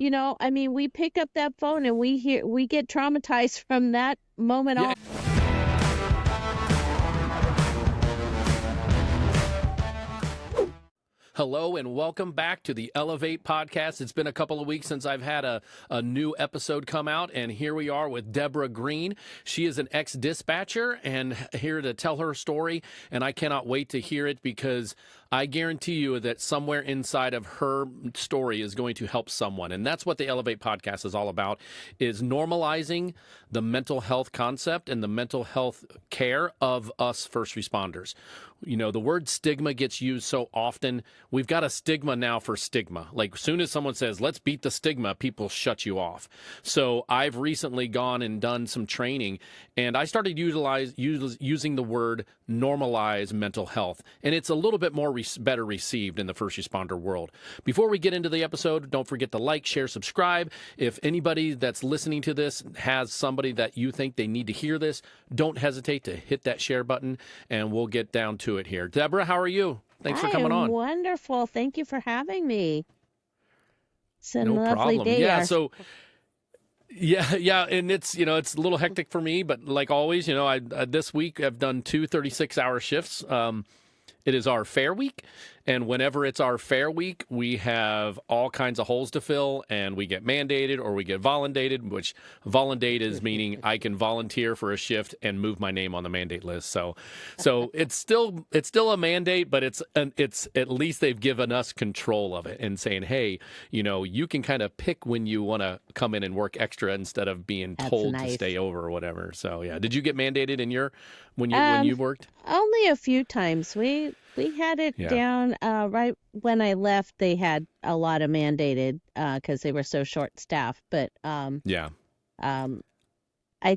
I mean, we pick up that phone and we get traumatized from that moment Yeah. on. Hello and welcome back to the Elevate podcast. It's been a couple of weeks since I've had a new episode come out, and here we are with Deborah Green. She is an ex-dispatcher and here to tell her story, and I cannot wait to hear it because I guarantee you that somewhere inside of her story is going to help someone. And that's what the Elevate podcast is all about, is normalizing the mental health concept and the mental health care of us first responders. The word stigma gets used so often. We've got a stigma now for stigma. Like, as soon as someone says, let's beat the stigma, people shut you off. So I've recently gone and done some training, and I started using the word normalize mental health. And it's a little bit more better received in the first responder world. Before we get into the episode, don't forget to like, share, subscribe. If anybody that's listening to this has somebody that you think they need to hear this, don't hesitate to hit that share button, and we'll get down to it here. Deborah, how are you? Thanks for coming on. Wonderful. Thank you for having me. It's a No lovely problem. day. Yeah, and it's it's a little hectic for me, but like always, I this week I've done 2 36-hour shifts. It is our fair week, and whenever it's our fair week, we have all kinds of holes to fill, and we get mandated or we get voluntated, which voluntate is meaning I can volunteer for a shift and move my name on the mandate list. So it's still a mandate, but it's at least they've given us control of it and saying, hey, you can kind of pick when you want to come in and work extra instead of being told to stay over or whatever. So yeah, did you get mandated in when you worked? Only a few times. We had it down right when I left. They had a lot of mandated because they were so short-staffed. But I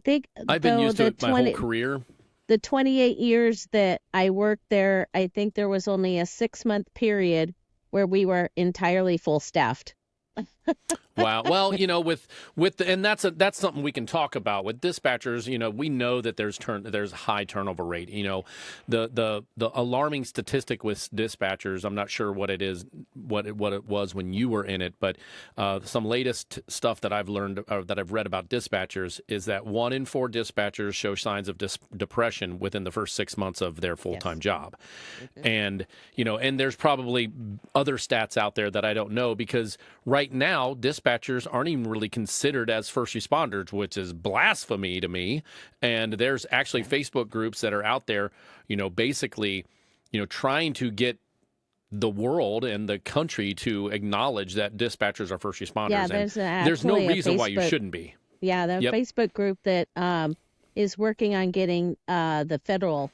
think I've been used to it my whole career. The 28 years that I worked there, I think there was only a 6-month period where we were entirely full-staffed. Wow. Well, and that's something we can talk about with dispatchers. We know that there's a high turnover rate. The alarming statistic with dispatchers, I'm not sure what it is, what it was when you were in it, but some latest stuff that I've learned or that I've read about dispatchers is that 1 in 4 dispatchers show signs of depression within the first 6 months of their full-time job. And, and there's probably other stats out there that I don't know, because right now dispatchers aren't even really considered as first responders, which is blasphemy to me. And there's actually Facebook groups that are out there, basically, trying to get the world and the country to acknowledge that dispatchers are first responders. Yeah, there's no reason why you shouldn't be. Yeah, the Facebook group that is working on getting the federal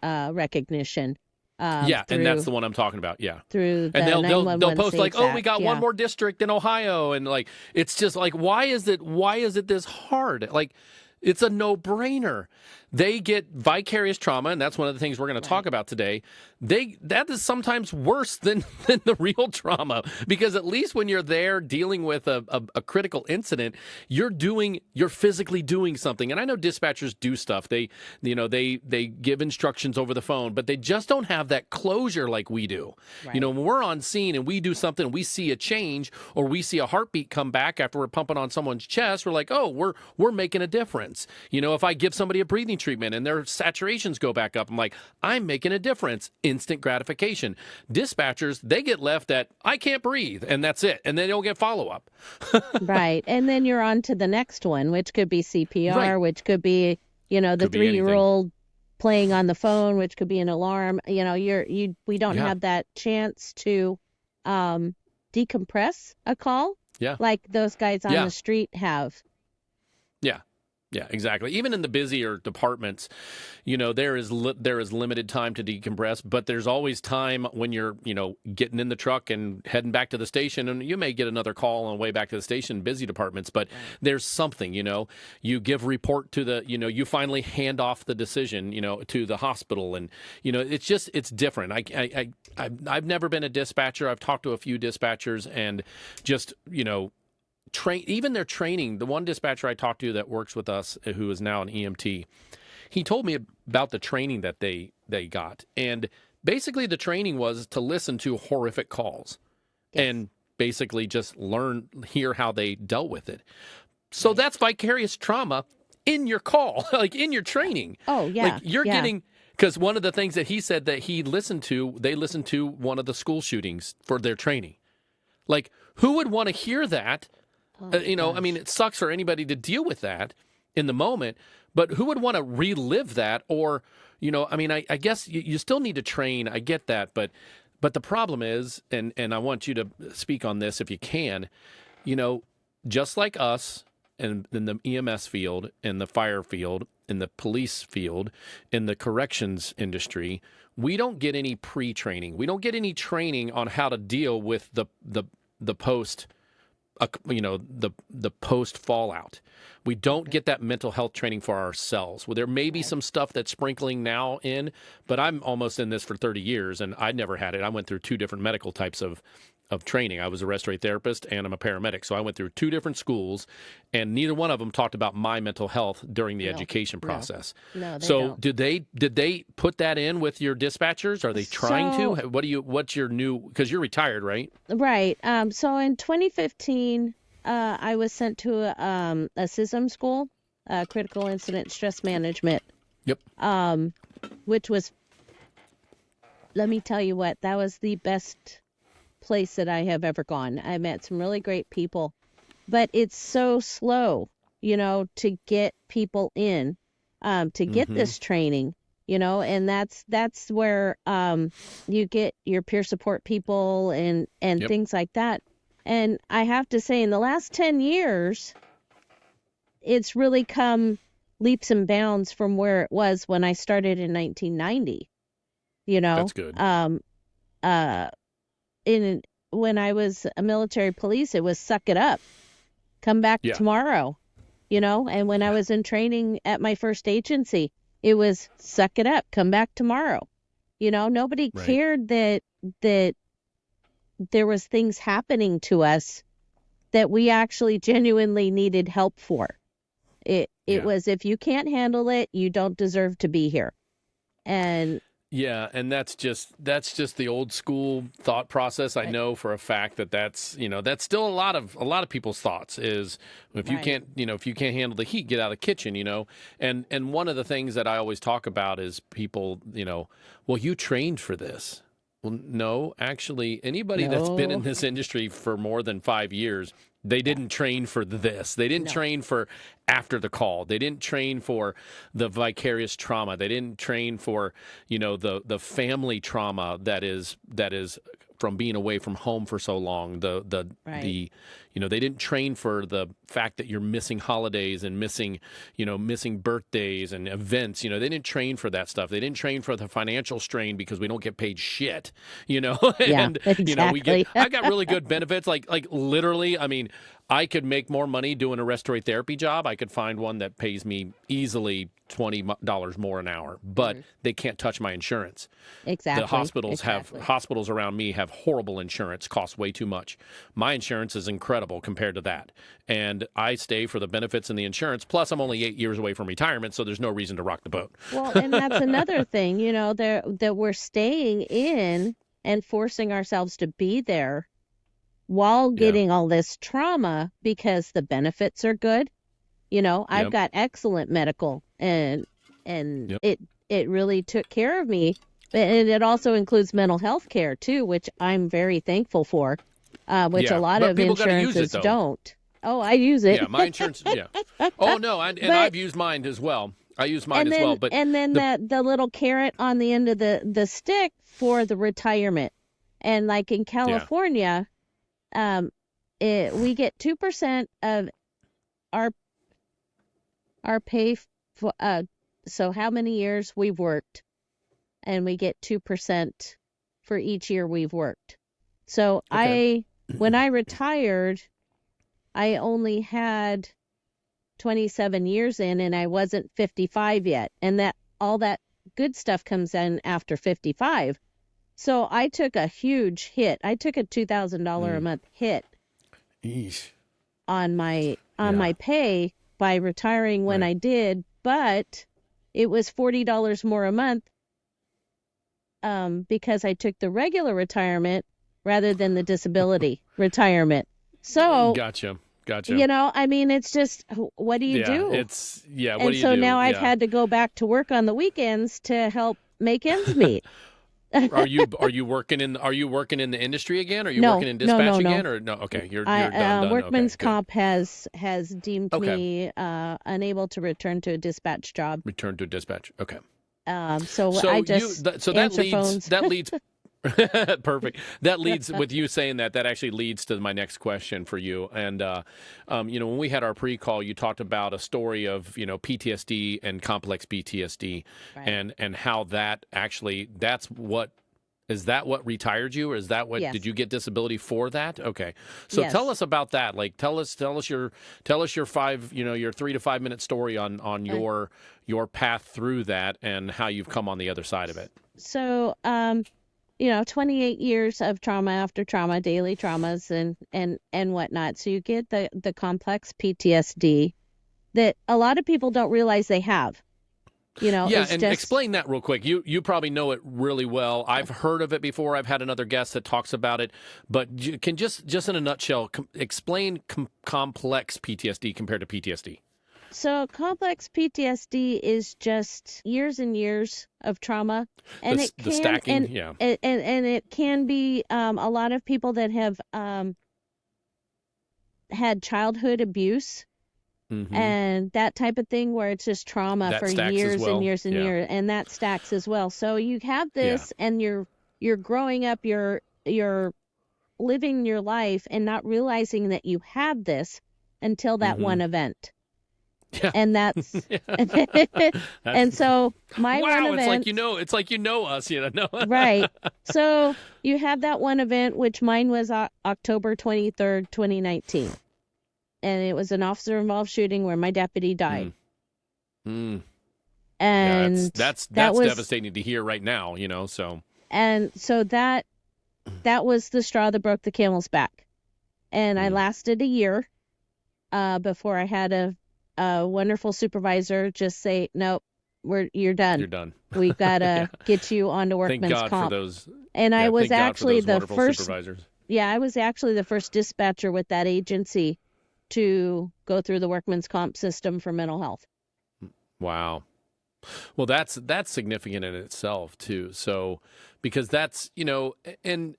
recognition. And that's the one I'm talking about. Yeah, through the and they'll post like, "Oh, we got one more district in Ohio," and like it's just like, why is it this hard? Like, it's a no-brainer. They get vicarious trauma, and that's one of the things we're going to talk about today. That is sometimes worse than the real trauma, because at least when you're there dealing with a critical incident, you're physically doing something. And I know dispatchers do stuff. They give instructions over the phone, but they just don't have that closure like we do. Right. When we're on scene and we do something, we see a change or we see a heartbeat come back after we're pumping on someone's chest. We're like, oh, we're making a difference. If I give somebody a breathing treatment and their saturations go back up, I'm like, I'm making a difference. Instant gratification. Dispatchers, they get left at, I can't breathe, and that's it. And they don't get follow-up. Right. And then you're on to the next one, which could be CPR, which could be, the 3-year-old playing on the phone, which could be an alarm. We don't have that chance to decompress a call like those guys on the street have. Yeah, exactly. Even in the busier departments, there is limited time to decompress, but there's always time when you're, getting in the truck and heading back to the station, and you may get another call on the way back to the station, busy departments, but there's something, you give report to the, you finally hand off the decision, to the hospital, and, it's different. I've never been a dispatcher. I've talked to a few dispatchers, and just, even their training. The one dispatcher I talked to that works with us, who is now an EMT, he told me about the training that they got. And basically the training was to listen to horrific calls. Yes. And basically just hear how they dealt with it. So that's vicarious trauma in your call, like in your training. Oh, yeah. Like you're getting, because one of the things that he said that they listened to one of the school shootings for their training. Like, who would want to hear that? I mean, it sucks for anybody to deal with that in the moment, but who would want to relive that? Or, I mean, I guess you still need to train. I get that. But the problem is, and I want you to speak on this if you can, just like us and in the EMS field, in the fire field, in the police field, in the corrections industry, we don't get any pre-training. We don't get any training on how to deal with the post, the post fallout. We don't get that mental health training for ourselves. Well, there may be some stuff that's sprinkling now in, but I'm almost in this for 30 years, and I never had it. I went through 2 different medical types of training. I was a respiratory therapist and I'm a paramedic. So I went through 2 different schools, and neither one of them talked about my mental health during the education process. No, they so don't. did they put that in with your dispatchers? Are they trying to? What's your new, because you're retired, right? Right. So in 2015, I was sent to a CISM school, critical incident stress management. Yep. Which was, let me tell you what, that was the best place that I have ever gone. I met some really great people, but it's so slow, to get people in, to get this training, and that's where you get your peer support people and things like that. And I have to say, in the last 10 years, it's really come leaps and bounds from where it was when I started in 1990. That's good. When I was a military police, it was suck it up, come back tomorrow, and when I was in training at my first agency, it was suck it up, come back tomorrow. Nobody cared that there was things happening to us that we actually genuinely needed help for. It was, if you can't handle it, you don't deserve to be here. And yeah, and that's just the old school thought process. I know for a fact that's still a lot of people's thoughts is if you can't handle the heat, get out of the kitchen, And one of the things that I always talk about is people, well, you trained for this. Well, no, actually, anybody that's been in this industry for more than 5 years, they didn't train for this. They didn't train for after the call. They didn't train for the vicarious trauma. They didn't train for, the family trauma that is from being away from home for so long. They didn't train for the fact that you're missing holidays and missing birthdays and events. They didn't train for that stuff. They didn't train for the financial strain because we don't get paid shit, and, exactly. I got really good benefits. Like literally, I mean, I could make more money doing a respiratory therapy job. I could find one that pays me easily $20 more an hour, but they can't touch my insurance. Exactly. The hospitals around me have horrible insurance, costs way too much. My insurance is incredible compared to that. And I stay for the benefits and the insurance. Plus, I'm only 8 years away from retirement, so there's no reason to rock the boat. Well, and that's another thing, that we're staying in and forcing ourselves to be there while getting all this trauma because the benefits are good. I've got excellent medical and it really took care of me. And it also includes mental health care too, which I'm very thankful for, which a lot of insurances don't. Oh, I use it. Yeah, my insurance. Yeah. Oh no, I've used mine as well. I use mine as well. But the little carrot on the end of the stick for the retirement, and like in California, we get 2% of our pay for so how many years we've worked, and we get 2% for each year we've worked. So when I retired, I only had 27 years in, and I wasn't 55 yet, and that all that good stuff comes in after 55. So I took a huge hit. I took a $2,000 a month hit on my pay by retiring when I did, but it was $40 more a month because I took the regular retirement rather than the disability, retirement. So Gotcha. I mean, it's just, what do you do? What do you and do? so now I've had to go back to work on the weekends to help make ends meet. Are you working in the industry again? Are you No, working in dispatch no. again, or no? Okay, you're done. Workman's Okay, comp has deemed me unable to return to a dispatch job. Return to dispatch. Okay. So I just answer phones. That leads perfect. That leads with you saying that actually leads to my next question for you. And when we had our pre-call, you talked about a story of PTSD and complex PTSD, right. and how that actually is that what retired you, or is that what did you get disability for that? Okay, so tell us about that. Like tell us your 3 to 5 minute story on your path through that and how you've come on the other side of it. So 28 years of trauma after trauma, daily traumas and whatnot. So you get the complex PTSD that a lot of people don't realize they have. Explain that real quick. You probably know it really well. I've heard of it before. I've had another guest that talks about it, but you can just in a nutshell explain complex PTSD compared to PTSD. So complex PTSD is just years and years of trauma, and the stacking, and it can be a lot of people that have had childhood abuse. Mm-hmm. And that type of thing where it's just trauma for years and years and years, and that stacks as well. So you have this, and you're growing up, you're living your life and not realizing that you have this until that one event. Yeah. And that's and so my one event, it's like us, right. So you have that one event, which mine was October 23rd, 2019. And it was an officer-involved shooting where my deputy died. And that's devastating to hear right now, so. And so that was the straw that broke the camel's back. And I lasted a year before I had a wonderful supervisor just say, nope, you're done. You're done. We've got to get you onto Workman's Thank God comp. for those. And I was actually the first supervisors. Yeah, I was actually the first dispatcher with that agency to go through the Workman's comp system for mental health. Wow. Well, that's significant in itself too. So, because that's, and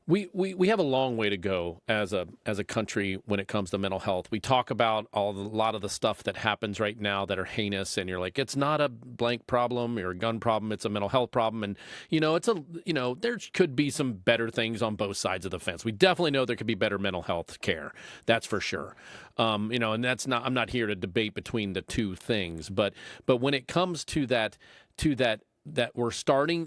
we have a long way to go as a country when it comes to mental health. We talk about a lot of the stuff that happens right now that are heinous, and you're like, it's not a blank problem or a gun problem, it's a mental health problem. And there could be some better things on both sides of the fence. We definitely know there could be better mental health care. That's for sure. And that's not, I'm not here to debate between the two things, but when it comes to that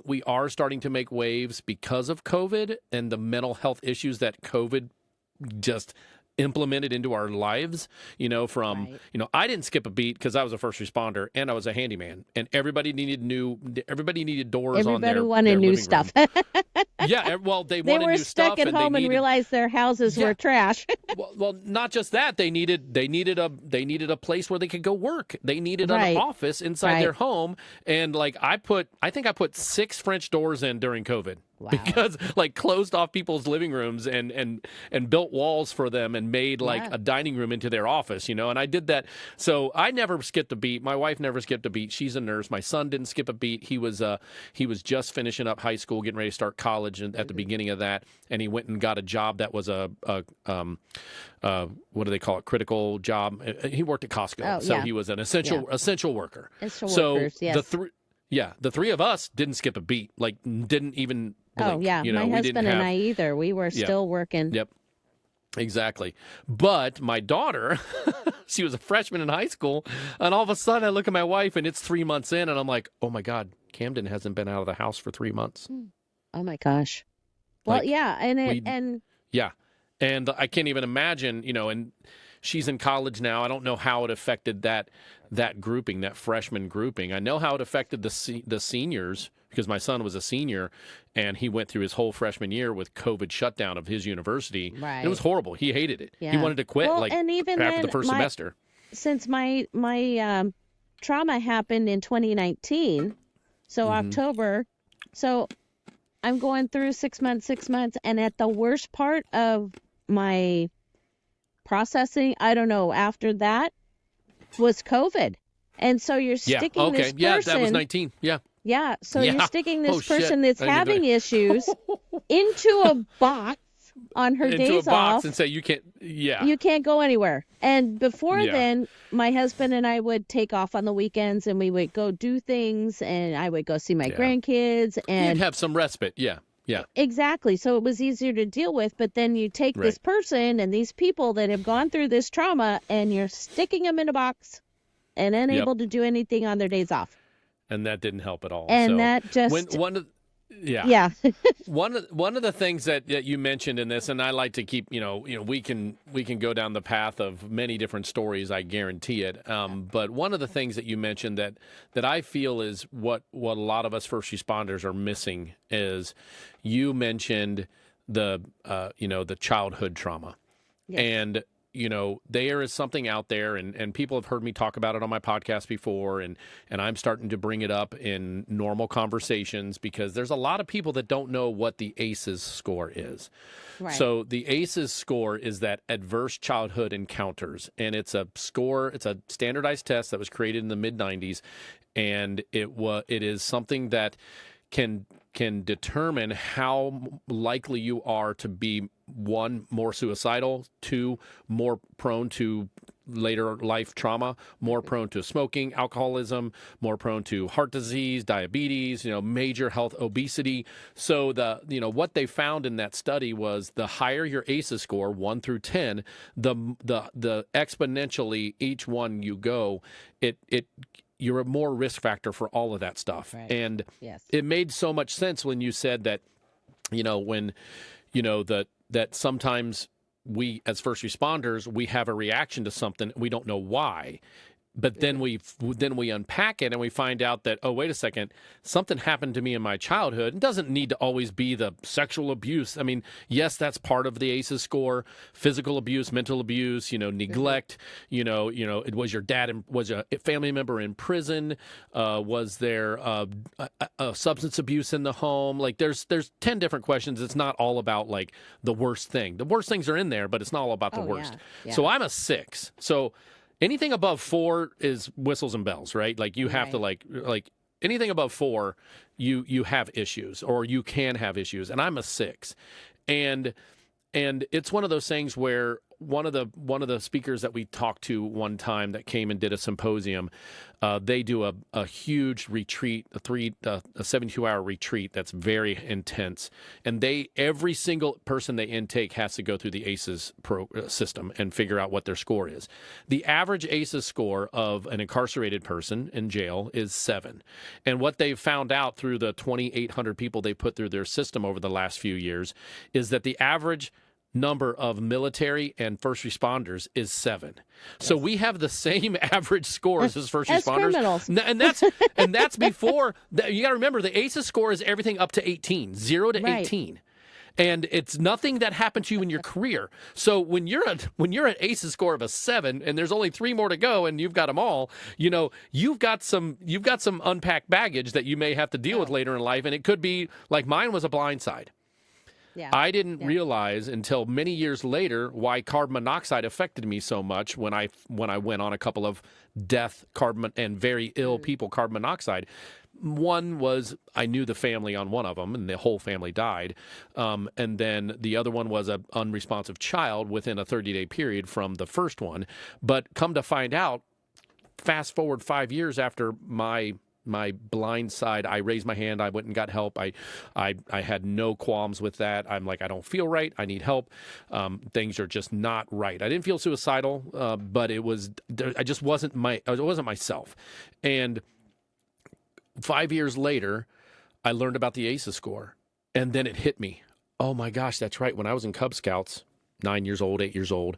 we are starting to make waves because of COVID and the mental health issues that COVID just implemented into our lives, I didn't skip a beat because I was a first responder and I was a handyman, and everybody needed doors on their wanted new stuff. Yeah, well, they wanted new stuff. They were stuck at home and realized their houses were trash. well, not just that. They needed a place where they could go work. They needed an office inside their home, and I think I put 6 French doors in during COVID. Wow. Because closed off people's living rooms and built walls for them and made a dining room into their office, and I did that. So I never skipped a beat. My wife never skipped a beat. She's a nurse. My son didn't skip a beat. He was just finishing up high school, getting ready to start college at the beginning of that, and he went and got a job that was a what do they call it? Critical job. He worked at Costco, so he was an essential worker. Essential workers, yes. The three of us didn't skip a beat. Didn't even blink. Oh yeah, my husband and I either. We were still working. Yep, exactly. But my daughter, she was a freshman in high school, and all of a sudden I look at my wife, and it's 3 months in, and I'm like, oh my God, Camden hasn't been out of the house for 3 months. Oh my gosh. Well, yeah, and I can't even imagine, and she's in college now. I don't know how it affected that grouping, that freshman grouping. I know how it affected the seniors, because my son was a senior, and he went through his whole freshman year with COVID shutdown of his university. Right. It was horrible. He hated it. Yeah. He wanted to quit and even after the first semester. Since my trauma happened in 2019, so October, so I'm going through 6 months, and at the worst part of my processing, I don't know, after that was COVID. And so you're sticking this person. Yeah, that was 19. Yeah. Yeah, so you're sticking this person shit. that's having issues into a box on her days off. Into a box and say you can't, You can't go anywhere. And before then, my husband and I would take off on the weekends and we would go do things, and I would go see my grandkids. And you'd have some respite, yeah. Exactly. So it was easier to deal with. But then you take this person and these people that have gone through this trauma, and you're sticking them in a box and unable to do anything on their days off. And that didn't help at all. And so that just one of the things that you mentioned in this, and I like to keep, we can go down the path of many different stories, I guarantee it. But one of the things that you mentioned that I feel is what a lot of us first responders are missing is you mentioned the childhood trauma. Yes. And there is something out there, and people have heard me talk about it on my podcast before, and I'm starting to bring it up in normal conversations because there's a lot of people that don't know what the ACEs score is. Right. So the ACEs score is that adverse childhood encounters, and it's a score, it's a standardized test that was created in the mid-90s, and it is something that can determine how likely you are to be, one, more suicidal, two, more prone to later life trauma, more prone to smoking, alcoholism, more prone to heart disease, diabetes, major health, obesity. So what they found in that study was the higher your ACEs score, 1 through 10, the exponentially each one you go, you're a more risk factor for all of that stuff. Right. And it made so much sense when you said that, that sometimes we, as first responders, we have a reaction to something. We don't know why. But then we unpack it and we find out that, oh, wait a second, something happened to me in my childhood. It doesn't need to always be the sexual abuse. I mean, yes, that's part of the ACEs score, physical abuse, mental abuse, neglect, it was your dad, was a family member in prison, was there a substance abuse in the home? Like there's 10 different questions. It's not all about like the worst thing. The worst things are in there, but it's not all about the worst. Yeah. So I'm a 6. So anything above 4 is whistles and bells, right? Like you have to like anything above 4, you have issues, or you can have issues. And I'm a 6, and it's one of those things where one of the speakers that we talked to one time that came and did a symposium, they do a huge retreat, a 72-hour retreat that's very intense, and every single person they intake has to go through the ACEs system and figure out what their score is. The average ACEs score of an incarcerated person in jail is 7, and what they've found out through the 2,800 people they put through their system over the last few years is that the average number of military and first responders is 7. So we have the same average scores as first responders. Criminals. And that's before you got to remember the ACEs score is everything up to 18, 0 to 18. And it's nothing that happened to you in your career. So when you're an ACEs score of a 7 and there's only 3 more to go and you've got them all, you've got some unpacked baggage that you may have to deal with later in life, and it could be like mine was a blindside. Yeah. I didn't realize until many years later why carbon monoxide affected me so much when I went on a couple of death carbon and very ill people carbon monoxide. One was I knew the family on one of them, and the whole family died. And then the other one was an unresponsive child within a 30-day period from the first one. But come to find out, fast forward 5 years after my blind side, I raised my hand, I went and got help. I had no qualms with that. I'm like, I don't feel right, I need help. Things are just not right. I didn't feel suicidal, but it wasn't myself. And 5 years later, I learned about the ACEs score, and then it hit me. Oh my gosh, that's right. When I was in Cub Scouts, 9 years old, 8 years old,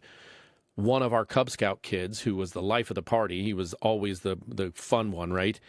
one of our Cub Scout kids, who was the life of the party, he was always the fun one, right?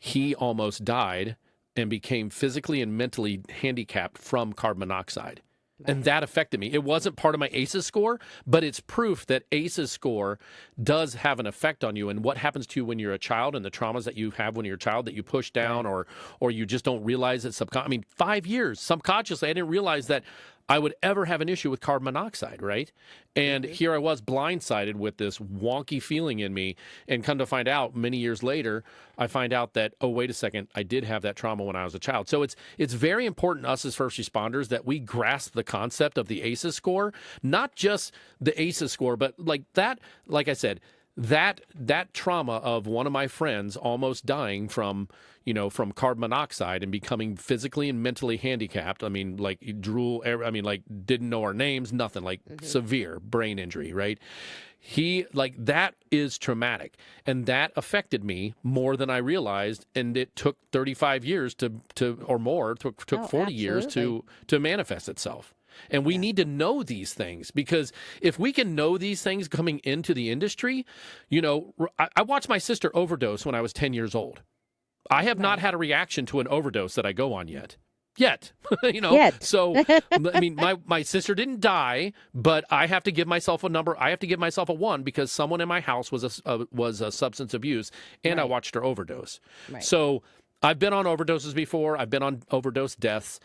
He almost died and became physically and mentally handicapped from carbon monoxide. And that affected me. It wasn't part of my ACEs score, but it's proof that ACEs score does have an effect on you and what happens to you when you're a child and the traumas that you have when you're a child that you push down or you just don't realize it 5 years subconsciously, I didn't realize that I would ever have an issue with carbon monoxide, right? And here I was blindsided with this wonky feeling in me, and come to find out many years later, I find out that, oh, wait a second, I did have that trauma when I was a child. So it's very important, us as first responders, that we grasp the concept of the ACEs score, not just the ACEs score, but like I said, that trauma of one of my friends almost dying from carbon monoxide and becoming physically and mentally handicapped. I mean, like drool, like didn't know our names, nothing, like severe brain injury, right? That is traumatic. And that affected me more than I realized. And it took 35 years or more, took 40 years to manifest itself. And we need to know these things, because if we can know these things coming into the industry, I watched my sister overdose when I was 10 years old. I have not had a reaction to an overdose that I go on yet. Yet. So, I mean, my sister didn't die, but I have to give myself a number. I have to give myself a 1 because someone in my house was a substance abuse, and I watched her overdose. Right. So I've been on overdoses before. I've been on overdose deaths.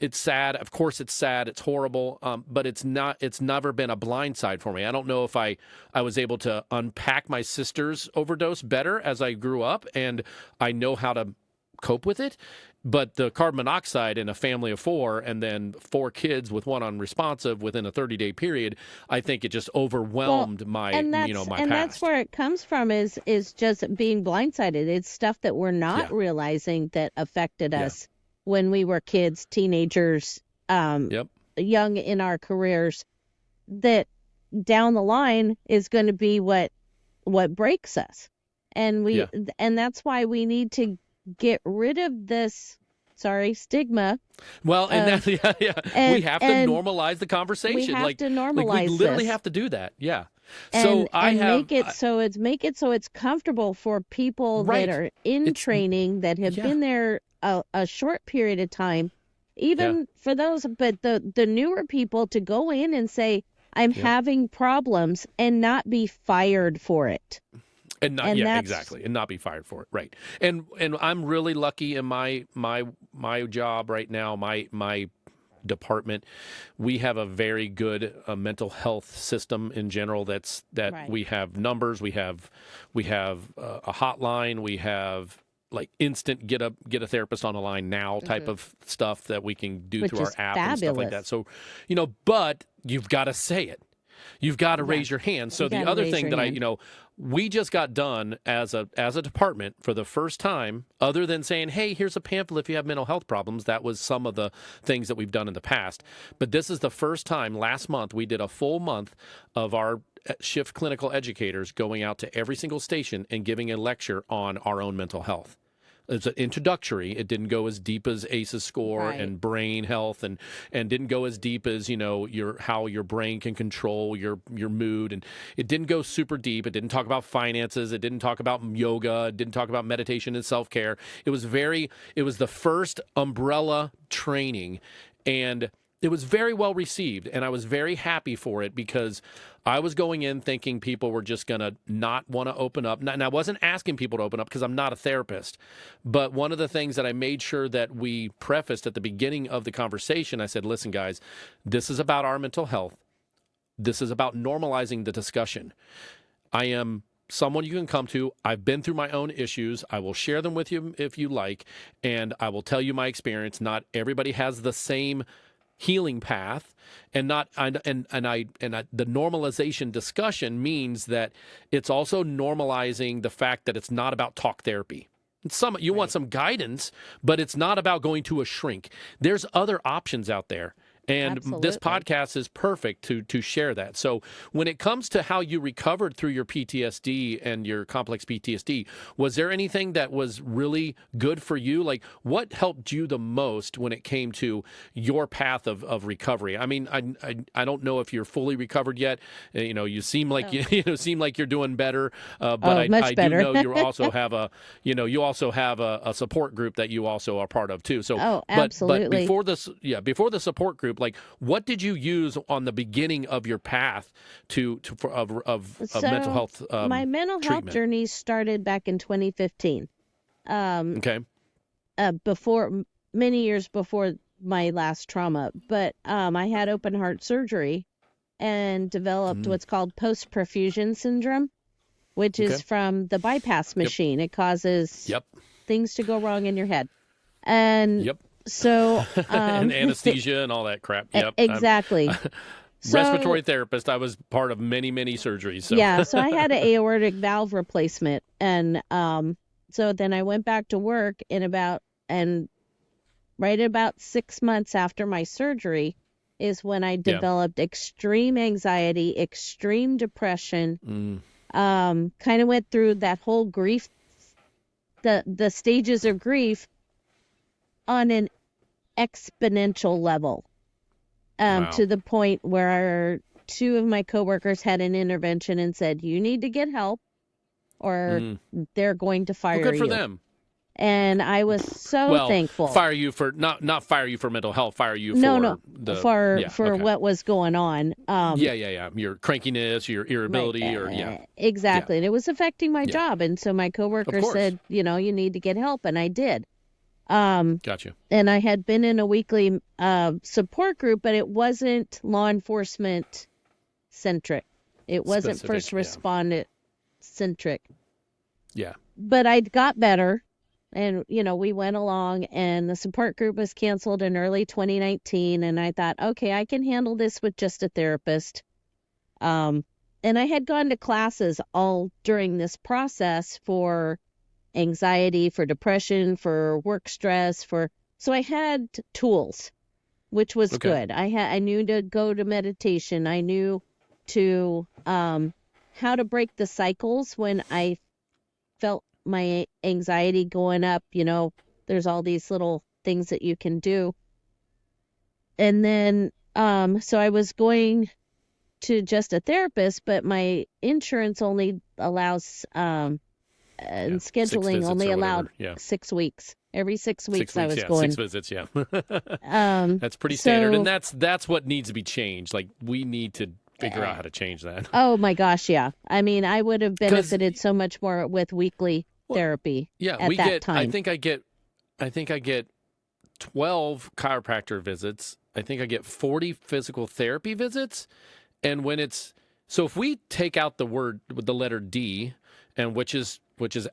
It's sad. Of course, it's sad. It's horrible. But it's never been a blind side for me. I don't know if I was able to unpack my sister's overdose better as I grew up, and I know how to cope with it. But the carbon monoxide in a family of 4 and then 4 kids with one unresponsive within a 30-day period, I think it just overwhelmed my past. And that's where it comes from is just being blindsided. It's stuff that we're not realizing that affected us when we were kids, teenagers, young in our careers, that down the line is going to be what breaks us. And and that's why we need to get rid of this stigma. Well, and we have to normalize the conversation. We have to normalize we literally this. have to do that. Yeah. Make it so it's comfortable for people that are in training, that have been there a short period of time, even for those, but the newer people, to go in and say, I'm having problems, and not be fired for it. And not exactly, and not be fired for it, right? And I'm really lucky in my job right now, my department. We have a very good mental health system in general. We have numbers, we have a hotline, we have like instant get a therapist on the line now type of stuff that we can do through our app and stuff like that. So, but you've got to say it. You've got to raise your hand. So the other thing that we just got done as a department for the first time, other than saying, hey, here's a pamphlet if you have mental health problems. That was some of the things that we've done in the past. But this is the first time. Last month, we did a full month of our shift clinical educators going out to every single station and giving a lecture on our own mental health. It's an introductory. It didn't go as deep as ACEs score and brain health, and didn't go as deep as how your brain can control your mood, and it didn't go super deep. It didn't talk about finances. It didn't talk about yoga. It didn't talk about meditation and self-care. It was the first umbrella training, and it was very well received, and I was very happy for it, because I was going in thinking people were just going to not want to open up. And I wasn't asking people to open up because I'm not a therapist. But one of the things that I made sure that we prefaced at the beginning of the conversation, I said, listen, guys, this is about our mental health. This is about normalizing the discussion. I am someone you can come to. I've been through my own issues. I will share them with you if you like, and I will tell you my experience. Not everybody has the same healing path, and the normalization discussion means that it's also normalizing the fact that it's not about talk therapy. You want some guidance, but it's not about going to a shrink. There's other options out there. And this podcast is perfect to share that. So when it comes to how you recovered through your PTSD and your complex PTSD, was there anything that was really good for you? Like, what helped you the most when it came to your path of recovery? I mean, I don't know if you're fully recovered yet. You seem like seem like you're doing better. But I do know you also have a support group that you also are part of too. So, absolutely. But before the support group, group. Like, what did you use on the beginning of your path of mental health my mental health treatment? journey started back in 2015. Okay. Many years before my last trauma, but I had open heart surgery and developed what's called post-perfusion syndrome, which is from the bypass machine. It causes things to go wrong in your head. And so and anesthesia and all that crap. Exactly. Respiratory therapist. I was part of many surgeries. So. Yeah, so I had an aortic valve replacement, and so then I went back to work right about 6 months after my surgery is when I developed extreme anxiety, extreme depression. Kind of went through that whole grief, the stages of grief on an exponential level, to the point where 2 of my coworkers had an intervention and said, you need to get help or they're going to fire you. Well, good for them. And I was so thankful. Fire you for not fire you for mental health. Fire you for what was going on. Your crankiness, your irritability, exactly. And it was affecting my job. And so my coworker said, you need to get help, and I did. Gotcha. And I had been in a weekly support group, but it wasn't law enforcement centric. It wasn't first respondent centric. Yeah. But I got better. And, we went along, and the support group was canceled in early 2019. And I thought, okay, I can handle this with just a therapist. And I had gone to classes all during this process for anxiety, for depression, for work stress, so I had tools, which was good. I knew to go to meditation. I knew to how to break the cycles when I felt my anxiety going up. There's all these little things that you can do. And then so I was going to just a therapist, but my insurance only allows and scheduling only allowed 6 weeks. Every 6 weeks I was going. 6 visits, that's pretty standard, and that's what needs to be changed. Like, we need to figure out how to change that. Oh my gosh, yeah. I mean, I would have benefited so much more with weekly therapy. Yeah, at that time. I think I get 12 chiropractor visits. I think I get 40 physical therapy visits, and so if we take out the letter D, and which is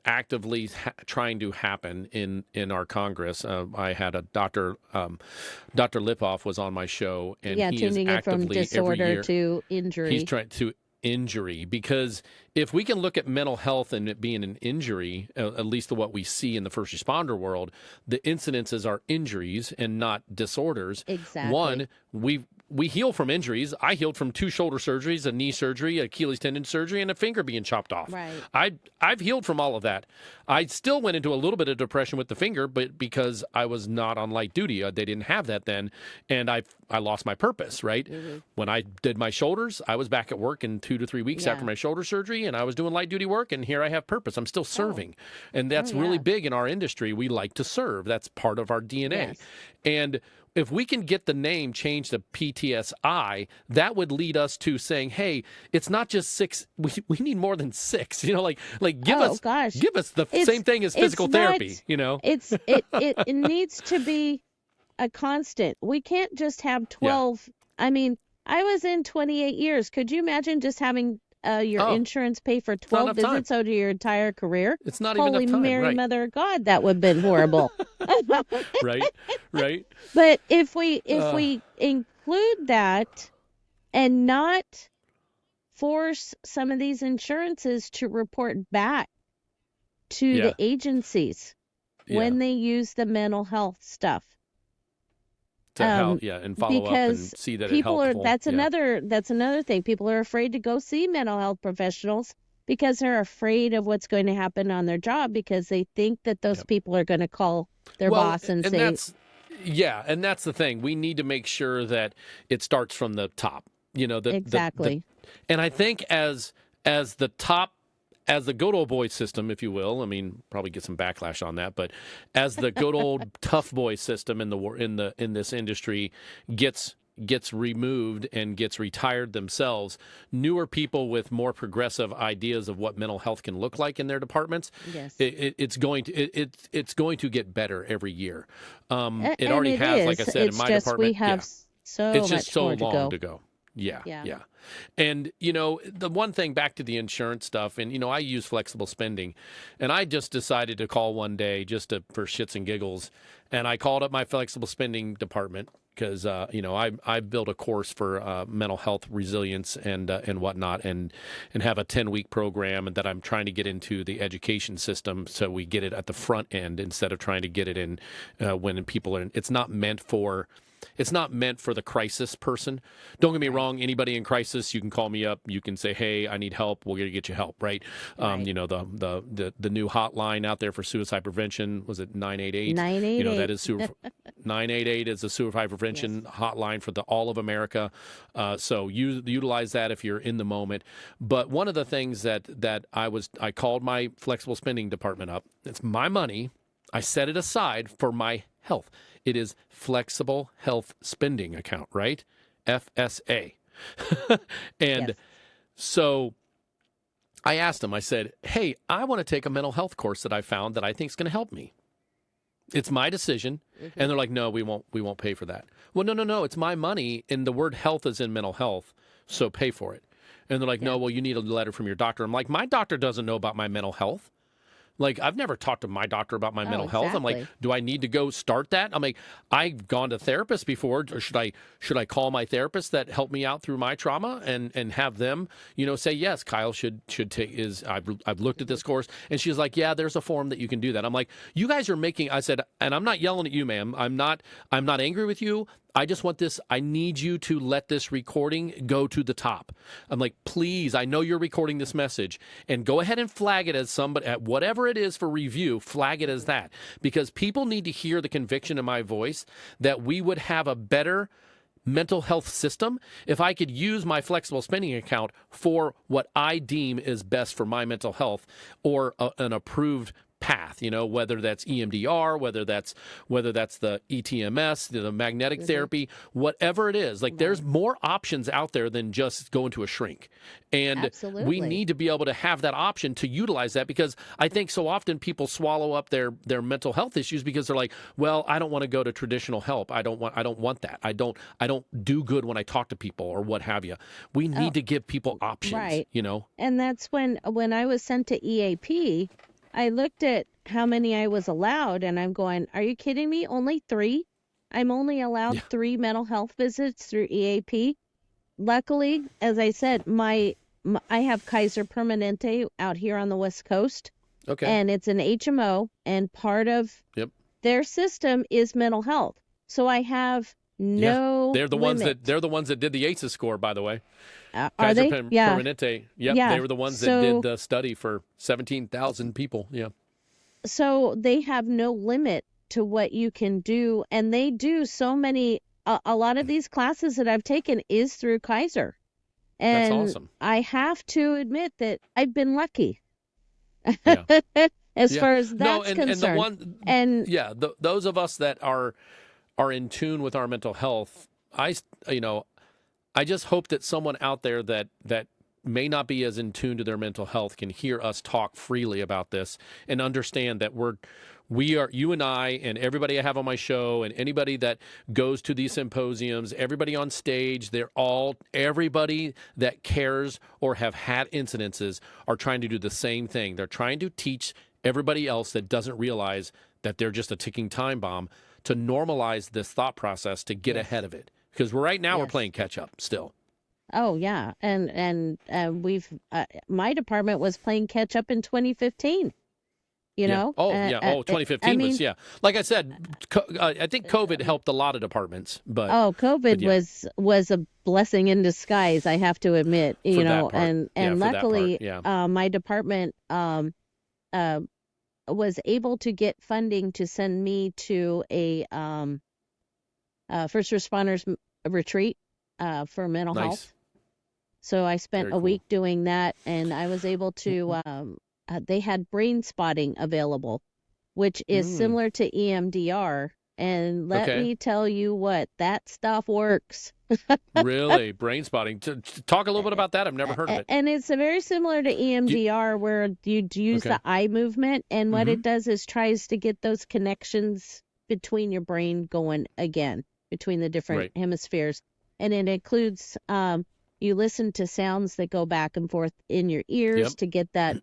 actively trying to happen in our Congress. I had a Dr. Lipoff was on my show, and he is tuning it from actively disorder every year, to injury. He's trying to injury, because if we can look at mental health and it being an injury, at least what we see in the first responder world, the incidences are injuries and not disorders. Exactly. One, we heal from injuries. I healed from 2 shoulder surgeries, a knee surgery, Achilles tendon surgery, and a finger being chopped off. Right. I've healed from all of that. I still went into a little bit of depression with the finger, but because I was not on light duty, they didn't have that then, and I lost my purpose, right? Mm-hmm. When I did my shoulders, I was back at work in 2 to 3 weeks after my shoulder surgery, and I was doing light duty work, and here I have purpose. I'm still serving. And that's really big in our industry. We like to serve. That's part of our DNA. Yes. And if we can get the name changed to PTSI, that would lead us to saying, hey, it's not just 6. We need more than 6. Give us the same thing as physical therapy. It needs to be a constant. We can't just have 12. Yeah. I mean, I was in 28 years. Could you imagine just having your insurance pay for 12 visits over your entire career? It's not even enough time. Holy Mary, Mother of God, that would have been horrible. Right. But if we include that and not force some of these insurances to report back to the agencies when they use the mental health stuff. To help, and follow up and see that people it's helpful. That's another thing. People are afraid to go see mental health professionals because they're afraid of what's going to happen on their job, because they think that those people are going to call their boss and say... and that's the thing. We need to make sure that it starts from the top. Exactly. And I think as the top, as the good old boy system, if you will, I mean, probably get some backlash on that, but as the good old tough boy system in this industry gets gets removed and gets retired themselves, newer people with more progressive ideas of what mental health can look like in their departments, it's going to get better every year. It already has, like I said, in my department. We have it's just so much long to go. Yeah. And, the one thing back to the insurance stuff, and, I use flexible spending, and I just decided to call one day just for shits and giggles, and I called up my flexible spending department because, I built a course for mental health resilience and whatnot, and have a 10-week program that I'm trying to get into the education system so we get it at the front end instead of trying to get it in when people are. It's not meant for the crisis person. Don't get me wrong. Anybody in crisis, you can call me up. You can say, "Hey, I need help. We're going to get you help." Right? The new hotline out there for suicide prevention, was it 988? 988. That is 988 is a suicide prevention hotline for all of America. So utilize that if you're in the moment. But one of the things that I called my flexible spending department up. It's my money. I set it aside for my health. It is Flexible Health Spending Account, right? FSA. And so I asked them, I said, "Hey, I want to take a mental health course that I found that I think is going to help me. It's my decision." And they're like, "No, we won't pay for that." Well, no, it's my money, and the word health is in mental health, so pay for it. And they're like, "No, well, you need a letter from your doctor." I'm like, my doctor doesn't know about my mental health. Like, I've never talked to my doctor about my mental health. I'm like, do I need to go start that? I'm like, I've gone to therapists before. Or should I call my therapist that helped me out through my trauma and have them, say, yes, Kyle should take I've looked at this course. And she's like, yeah, there's a form that you can do that. I'm like, you guys are making, I said, and I'm not yelling at you, ma'am. I'm not angry with you. I just want this. I need you to let this recording go to the top. I'm like, please, I know you're recording this message, and go ahead and flag it as somebody, at whatever it is for review, flag it as that. Because people need to hear the conviction in my voice that we would have a better mental health system if I could use my flexible spending account for what I deem is best for my mental health, or an approved path, whether that's EMDR, whether that's the ETMS, the magnetic therapy, whatever it is. Like, there's more options out there than just going to a shrink. And we need to be able to have that option to utilize that, because I think so often people swallow up their mental health issues because they're like, well, I don't want to go to traditional help. I don't want that. I don't do good when I talk to people or what have you. We need to give people options, right. And that's when I was sent to EAP, I looked at how many I was allowed, and I'm going, are you kidding me? Only 3? I'm only allowed 3 mental health visits through EAP. Luckily, as I said, I have Kaiser Permanente out here on the West Coast. Okay. And it's an HMO, and part of their system is mental health. So I have no They're the ones that did the ACEs score, by the way. Are they? Permanente. Yep, they were the ones that did the study for 17,000 people. Yeah. So they have no limit to what you can do, and they do so many. A lot of these classes that I've taken is through Kaiser, and that's awesome. I have to admit that I've been lucky. As far as that's concerned. Those of us that are in tune with our mental health, I just hope that someone out there that may not be as in tune to their mental health can hear us talk freely about this and understand that we are, you and I and everybody I have on my show and anybody that goes to these symposiums, everybody on stage, everybody that cares or have had incidences are trying to do the same thing. They're trying to teach everybody else that doesn't realize that they're just a ticking time bomb to normalize this thought process to get ahead of it. Because right now we're playing catch up still. Oh yeah, and we've my department was playing catch up in 2015. 2015 was Like I said, I think COVID helped a lot of departments, but COVID was a blessing in disguise. I have to admit, and luckily, my department was able to get funding to send me to a first responders retreat for mental health. So I spent a week doing that, and I was able to, they had brain spotting available, which is similar to EMDR. And let me tell you what, that stuff works. Really? Brain spotting. Talk a little bit about that. I've never heard of it. And it's very similar to EMDR, where you use the eye movement, and what it does is tries to get those connections between your brain going again, between the different hemispheres. And it includes you listen to sounds that go back and forth in your ears to get that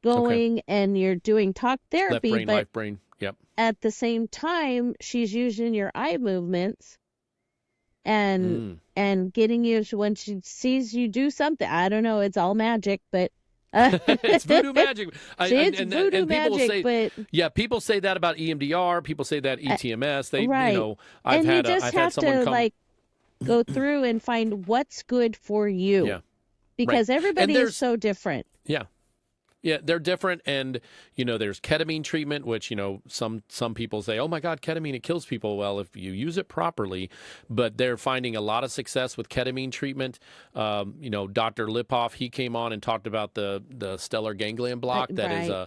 going, and you're doing talk therapy. Left brain, right brain. Yep. At the same time, she's using your eye movements and getting you, when she sees you do something. I don't know, it's all magic, but it's voodoo magic. It's voodoo magic, but people say that about EMDR. People say that ETMS. They, I've had someone come, like, go through and find what's good for you. Yeah. Because everybody is so different. Yeah. Yeah, they're different. And, there's ketamine treatment, which, some people say, oh, my God, ketamine, it kills people. Well, if you use it properly, but they're finding a lot of success with ketamine treatment. Dr. Lipoff, he came on and talked about the stellar ganglion block. There's a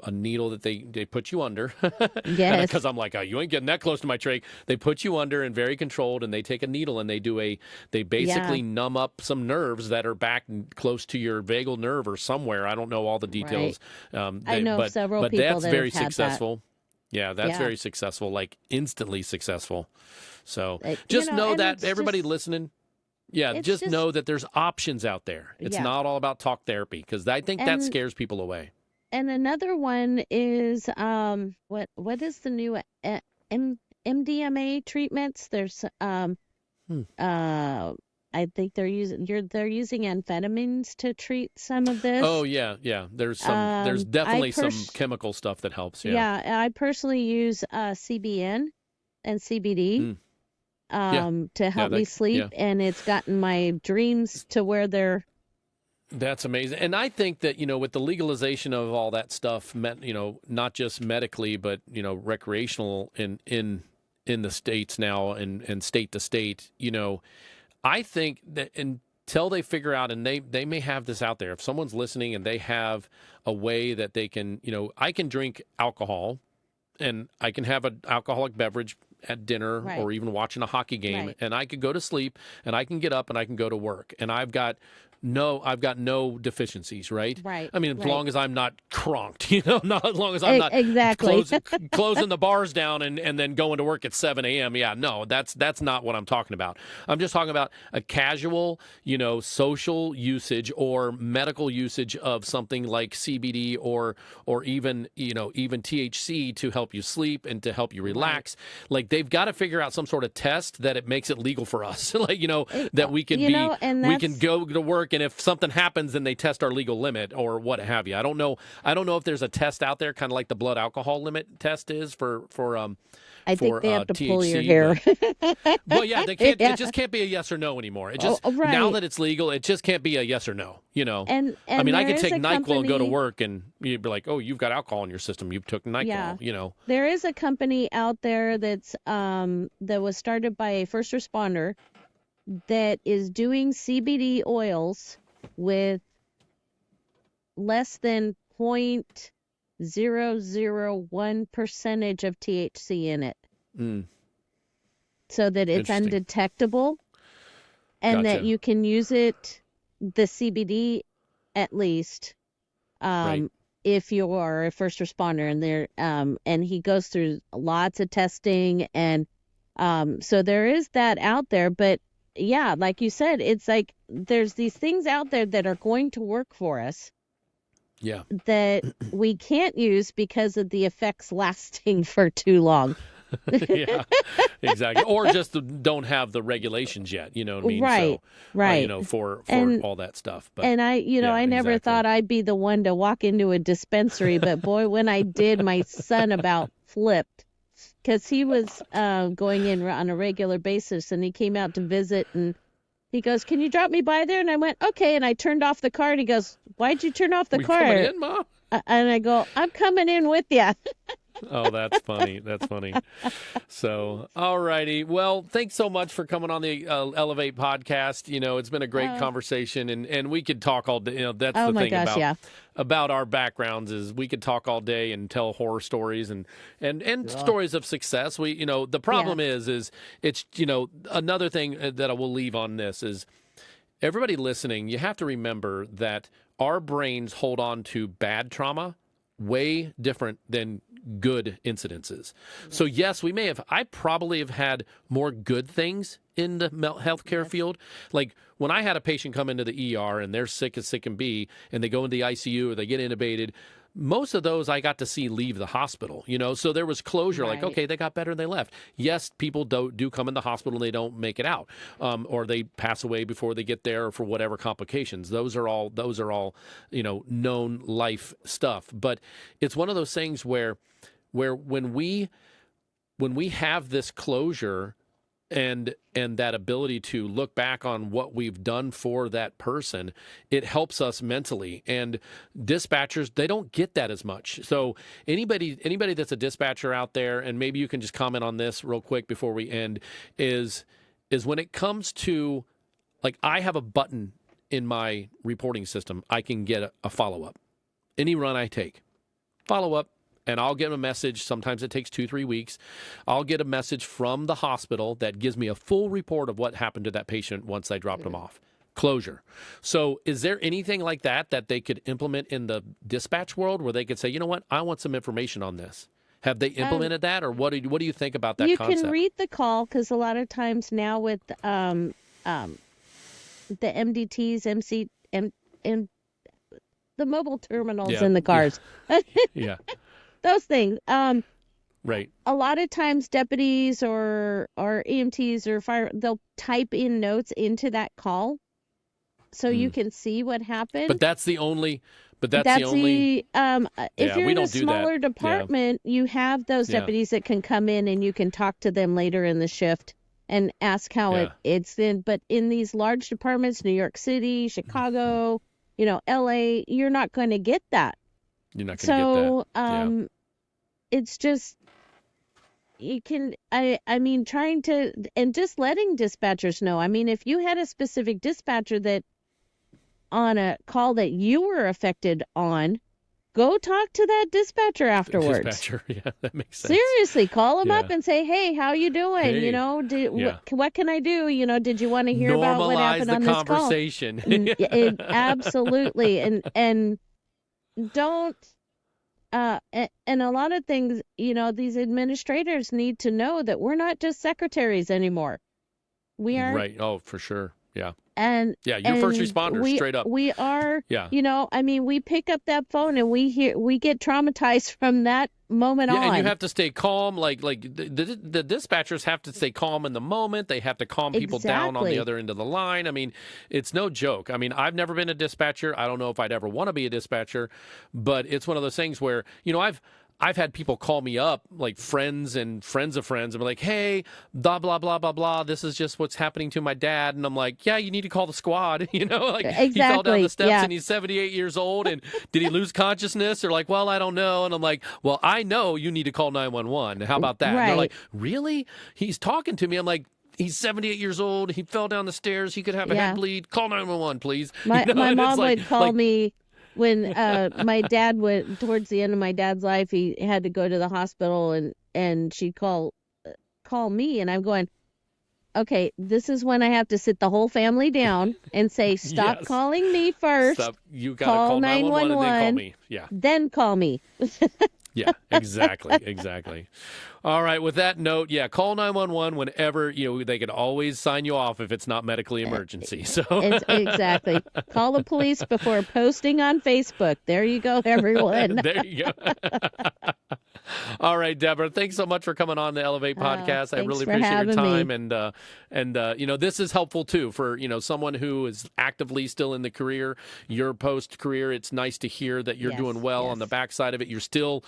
needle that they put you under. Yes. Because I'm like, oh, you ain't getting that close to my trach. They put you under and very controlled, and they take a needle and they basically numb up some nerves that are back close to your vagal nerve or somewhere. I don't know all the details. I know several people that's that very have had successful. That. Yeah, that's very successful, like instantly successful. So just know that everybody listening, just know that there's options out there. It's not all about talk therapy, because I think that scares people away. And another one is what is the new MDMA treatments? There's I think they're using amphetamines to treat some of this. Oh yeah. There's definitely some chemical stuff that helps. Yeah. Yeah, I personally use CBN and CBD to help me sleep, and it's gotten my dreams to where they're. That's amazing. And I think that, with the legalization of all that stuff, not just medically, but, recreational in the states now and state to state, I think that until they figure out, and they may have this out there, if someone's listening and they have a way that they can, I can drink alcohol and I can have an alcoholic beverage at dinner or even watching a hockey game, and I could go to sleep and I can get up and I can go to work, and I've got no deficiencies, right? Right. I mean, as long as I'm not cronked, not as long as I'm not closing the bars down and then going to work at 7 a.m. Yeah, no, that's not what I'm talking about. I'm just talking about a casual, social usage or medical usage of something like CBD or even THC to help you sleep and to help you relax. Like, they've got to figure out some sort of test that it makes it legal for us, that we can we can go to work. And if something happens, then they test our legal limit or what have you. I don't know if there's a test out there, kind of like the blood alcohol limit test is for I think they have to THC, pull your hair. Well, yeah, they can't. It just can't be a yes or no anymore. It just now that it's legal, it just can't be a yes or no. And I mean, I could take NyQuil and go to work, and you'd be like, "Oh, you've got alcohol in your system. You took NyQuil." Yeah. There is a company out there that was started by a first responder that is doing CBD oils with less than 0.001% of THC in it. So that it's undetectable, and that you can use it, the CBD at least, if you are a first responder, and he goes through lots of testing, and so there is that out there. But yeah, like you said, it's like there's these things out there that are going to work for us. Yeah. That we can't use because of the effects lasting for too long. Yeah, exactly. Or just don't have the regulations yet, you know what I mean? Right, so, for all that stuff. But, and I never thought I'd be the one to walk into a dispensary, but boy, when I did, my son about flipped, because he was going in on a regular basis, and he came out to visit, and he goes, "Can you drop me by there?" And I went, "Okay." And I turned off the car, and he goes, "Why'd you turn off the car?" Coming in, Mom? And I go, "I'm coming in with you." Oh, that's funny. That's funny. So, all righty. Well, thanks so much for coming on the Elevate podcast. It's been a great conversation, and we could talk all day. That's Oh the my thing gosh, yeah. about our backgrounds is we could talk all day and tell horror stories and stories of success. The problem is it's, another thing that I will leave on this is everybody listening, you have to remember that our brains hold on to bad trauma way different than good incidences. So yes, I probably have had more good things in the healthcare field. Like when I had a patient come into the ER and they're sick as sick can be, and they go into the ICU or they get intubated, most of those I got to see leave the hospital, so there was closure. Like, okay, they got better and they left. Yes, people do come in the hospital and they don't make it out, or they pass away before they get there for whatever complications. Those are all known life stuff. But it's one of those things where when we have this closure and that ability to look back on what we've done for that person, it helps us mentally. And dispatchers, they don't get that as much. So anybody that's a dispatcher out there, and maybe you can just comment on this real quick before we end, is when it comes to, like, I have a button in my reporting system, I can get a follow-up. Any run I take, follow-up. And I'll get a message. Sometimes it takes 2-3 weeks. I'll get a message from the hospital that gives me a full report of what happened to that patient once I dropped them off. Closure. So is there anything like that they could implement in the dispatch world where they could say, you know what, I want some information on this? Have they implemented that, or what do you think about that concept? You can read the call, because a lot of times now with the MDTs, and the mobile terminals in the cars. Yeah. Those things. Right. A lot of times deputies or EMTs or fire, they'll type in notes into that call so you can see what happened. But that's the only if you're in a smaller department, you have those deputies that can come in and you can talk to them later in the shift and ask how it's in. But in these large departments, New York City, Chicago, LA, you're not going to get that. You're not going to get that. It's just, you can, trying to, and just letting dispatchers know. I mean, if you had a specific dispatcher that on a call that you were affected on, go talk to that dispatcher afterwards. Dispatcher, yeah, that makes sense. Seriously, call them up and say, hey, how you doing? Hey. What can I do? Did you want to hear about what happened on this call? Normalize the conversation. Absolutely. And don't, and a lot of things, these administrators need to know that we're not just secretaries anymore. We are. Right. Oh, for sure. Yeah. And you're first responders, straight up. We are. Yeah. We pick up that phone and we get traumatized from that moment on. Yeah, and you have to stay calm. Like the dispatchers have to stay calm in the moment. They have to calm people down on the other end of the line. I mean, it's no joke. I mean, I've never been a dispatcher. I don't know if I'd ever want to be a dispatcher, but it's one of those things where, I've had people call me up, like friends and friends of friends, and be like, hey, blah, blah, blah, blah, blah. This is just what's happening to my dad. And I'm like, yeah, you need to call the squad. Exactly. He fell down the steps and he's 78 years old. And did he lose consciousness? They're like, well, I don't know. And I'm like, well, I know you need to call 911. How about that? Right. And they're like, really? He's talking to me. I'm like, he's 78 years old. He fell down the stairs. He could have a head bleed. Call 911, please. My mom would call me. When my dad went towards the end of my dad's life, he had to go to the hospital, and she'd call me, and I'm going, okay, this is when I have to sit the whole family down and say, stop calling me first. Stop. You got to call 911 and then call me. Yeah. Then call me. Yeah, exactly. All right, with that note, call 911 whenever, they can always sign you off if it's not medically emergency. So exactly. Call the police before posting on Facebook. There you go, everyone. There you go. All right, Deborah, thanks so much for coming on the Elevate podcast. I really appreciate your time. Me. And this is helpful too for, someone who is actively still in the career, your post-career. It's nice to hear that you're doing well on the backside of it. You still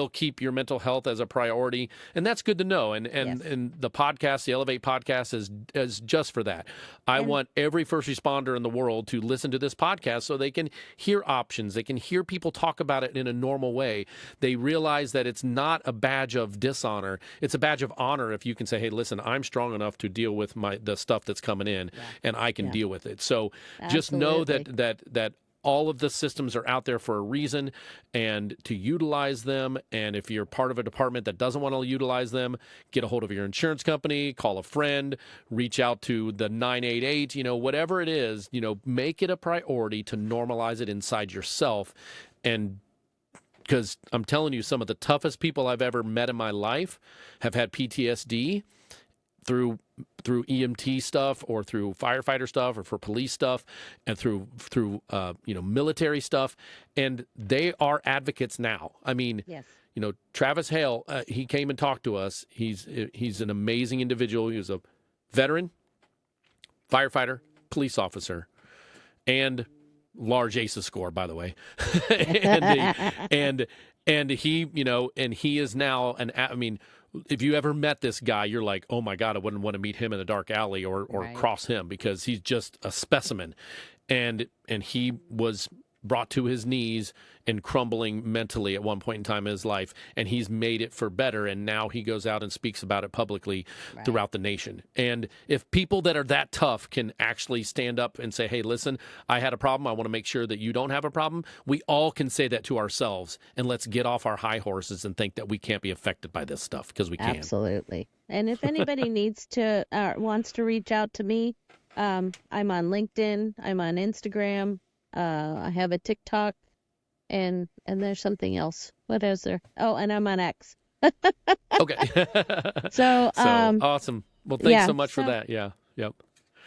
keep your mental health as a priority, and that's good to know. And the podcast, the Elevate podcast, is just for that. I want every first responder in the world to listen to this podcast so they can hear options. They can hear people talk about it in a normal way. They realize that it's not a badge of dishonor. It's a badge of honor if you can say, hey, listen, I'm strong enough to deal with the stuff that's coming in, and I can deal with it. So just know that all of the systems are out there for a reason, and to utilize them. And if you're part of a department that doesn't want to utilize them, get a hold of your insurance company, call a friend, reach out to the 988, whatever it is, make it a priority to normalize it inside yourself. And because I'm telling you, some of the toughest people I've ever met in my life have had PTSD through EMT stuff, or through firefighter stuff, or for police stuff, and through military stuff, and they are advocates now. I mean, Travis Hale, he came and talked to us. He's an amazing individual. He was a veteran, firefighter, police officer, and large ACEs score, by the way. and he is now if you ever met this guy, you're like, oh my God, I wouldn't want to meet him in a dark alley or cross him, because he's just a specimen. And he was brought to his knees and crumbling mentally at one point in time in his life, and he's made it for better, and now he goes out and speaks about it publicly throughout the nation. And if people that are that tough can actually stand up and say, hey, listen, I had a problem, I want to make sure that you don't have a problem, we all can say that to ourselves, and let's get off our high horses and think that we can't be affected by this stuff, because we can. Absolutely. And if anybody wants to reach out to me, I'm on LinkedIn, I'm on Instagram, I have a TikTok, and there's something else. What is there? Oh, and I'm on X. Okay. So awesome. Well, thanks so much for that. Yeah. Yep.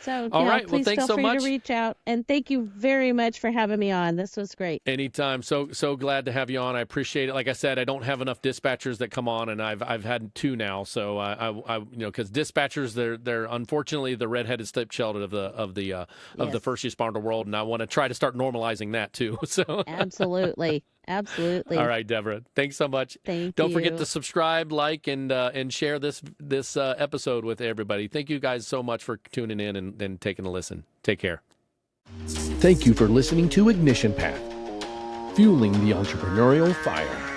So, all right. Please thanks feel so free much to reach out, and thank you very much for having me on. This was great. Anytime. So glad to have you on. I appreciate it. Like I said, I don't have enough dispatchers that come on, and I've had 2 now. So I because dispatchers, they're unfortunately the redheaded stepchild of the first responder world, and I want to try to start normalizing that too. So absolutely. All right, Deborah. Thanks so much. Don't forget to subscribe, like, and share this episode with everybody. Thank you guys so much for tuning in and taking a listen. Take care. Thank you for listening to Ignition Path, fueling the entrepreneurial fire.